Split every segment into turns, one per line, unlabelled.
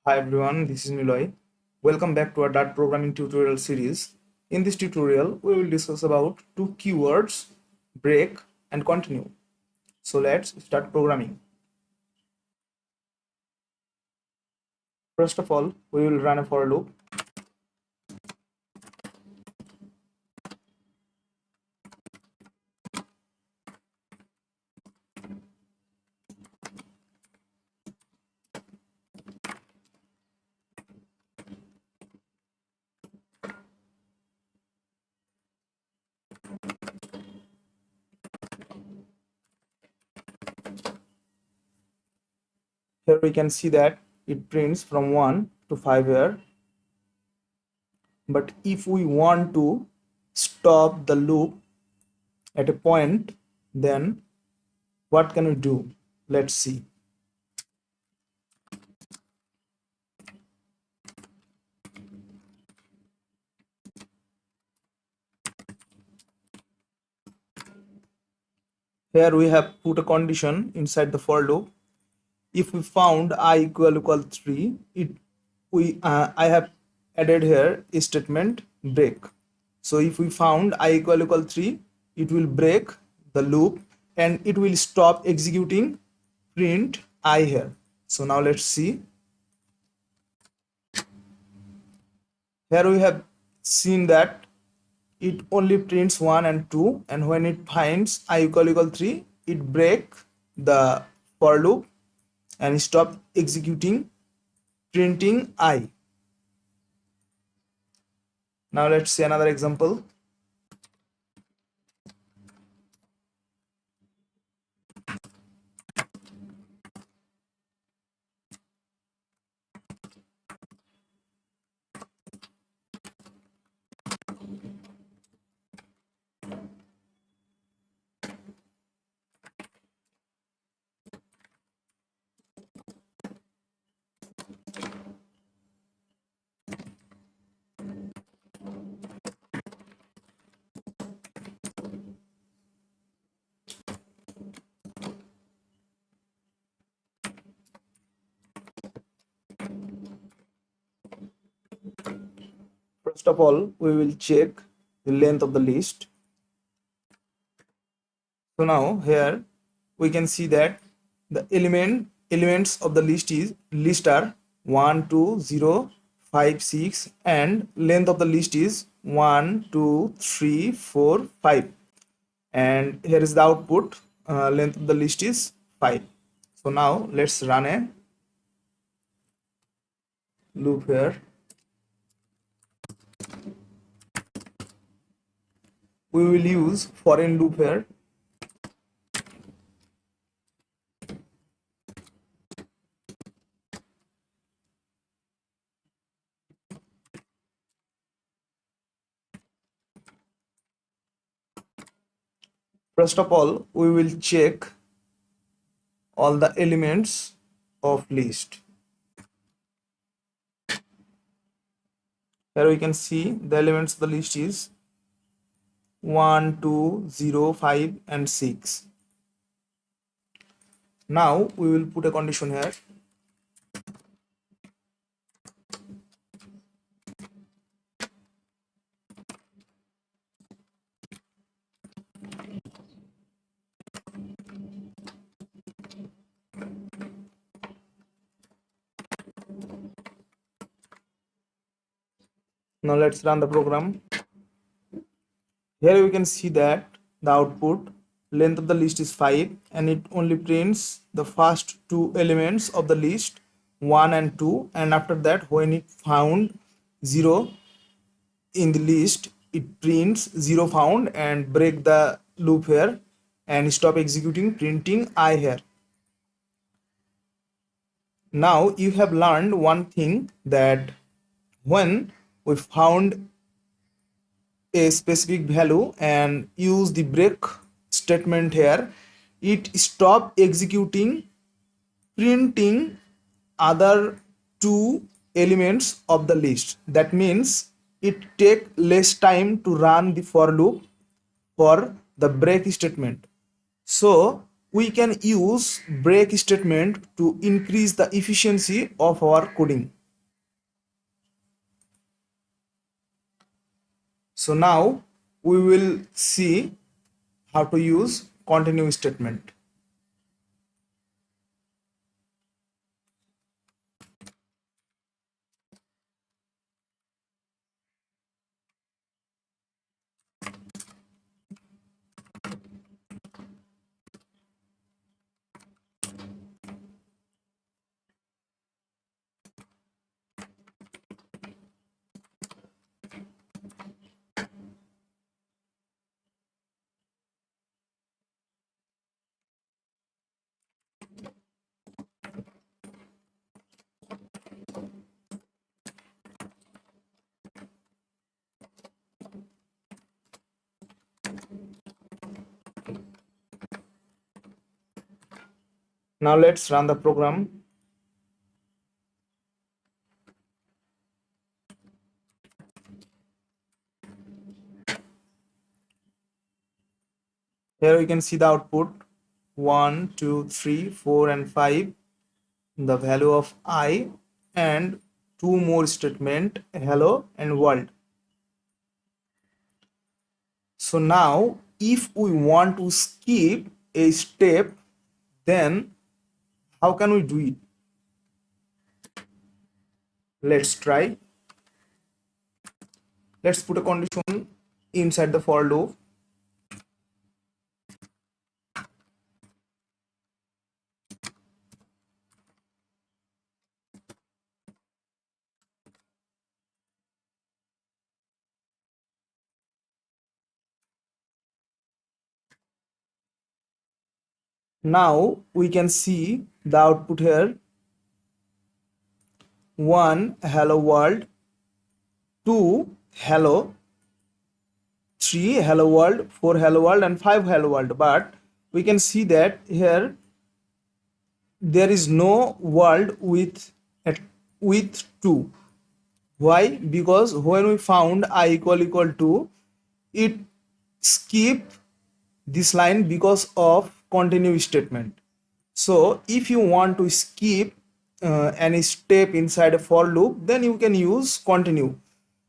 Hi everyone, this is Niloy. Welcome back to our Dart programming tutorial series. In this tutorial, we will discuss about two keywords, break and continue. So let's start programming. First of all, we will run a for loop. Here we can see that it prints from 1 to 5 here. But if we want to stop the loop at a point, then what can we do? Let's see. Here we have put a condition inside the for loop. If we found I equal 3, I have added here a statement break. So if we found I equal 3, it will break the loop and it will stop executing print I here. So now let's see. Here we have seen that it only prints 1 and 2, and when it finds I equal 3, it break the for loop and stop executing printing I. Now let's see another example. First of all, we will check the length of the list. So now here we can see that the elements of the list are 1, 2, 0, 5, 6, and length of the list is 1, 2, 3, 4, 5. And here is the output. Length of the list is 5. So now let's run a loop here. We will use foreign loop here. First of all, we will check all the elements of list. Here we can see the elements of the list is 1, 2, 0, 5, and 6. Now we will put a condition here. Now let's run the program. Here we can see that the output length of the list is 5 and it only prints the first two elements of the list 1 and 2, and after that when it found 0 in the list it prints 0 found and break the loop here and stop executing printing I here. Now you have learned one thing, that when we found a specific value and use the break statement here, it stop executing printing other two elements of the list. That means it take less time to run the for loop for the break statement. So we can use break statement to increase the efficiency of our coding. So now we will see how to use continue statement. Now let's run the program. Here we can see the output 1, 2, 3, 4, and 5, the value of I, and two more statement hello and world. So now if we want to skip a step, then how can we do it? Let's try. Let's put a condition inside the for loop. Now we can see the output here: 1 hello world, 2 hello, 3 hello world, 4 hello world, and 5 hello world. But we can see that here there is no world with 2. Why? Because when we found I equal to, it skip this line because of continue statement. So if you want to skip any step inside a for loop, then you can use continue.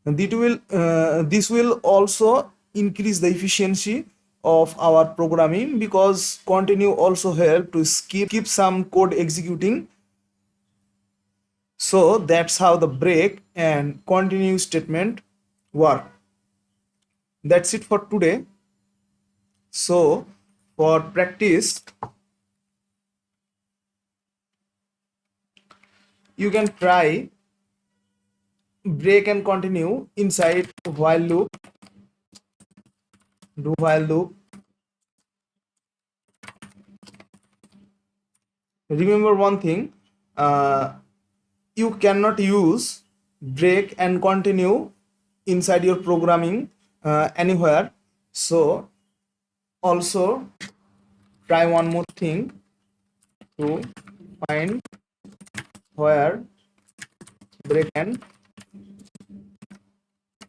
And this will also increase the efficiency of our programming, because continue also help to keep some code executing. So that's how the break and continue statement work. That's it for today. So for practice, you can try break and continue inside while loop. Do while loop. Remember one thing, uh, you cannot use break and continue inside your programming anywhere. So also try one more thing to find where break and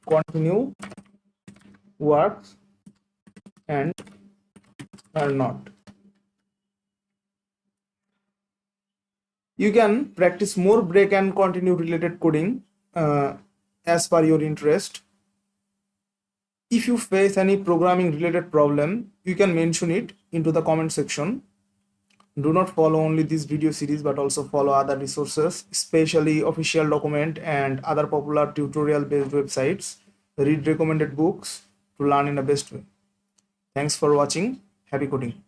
continue works and are not. You can practice more break and continue related coding as per your interest. If you face any programming related problem, you can mention it into the comment section. Do not follow only this video series, but also follow other resources, especially official document and other popular tutorial based websites. Read recommended books to learn in the best way. Thanks for watching. Happy coding.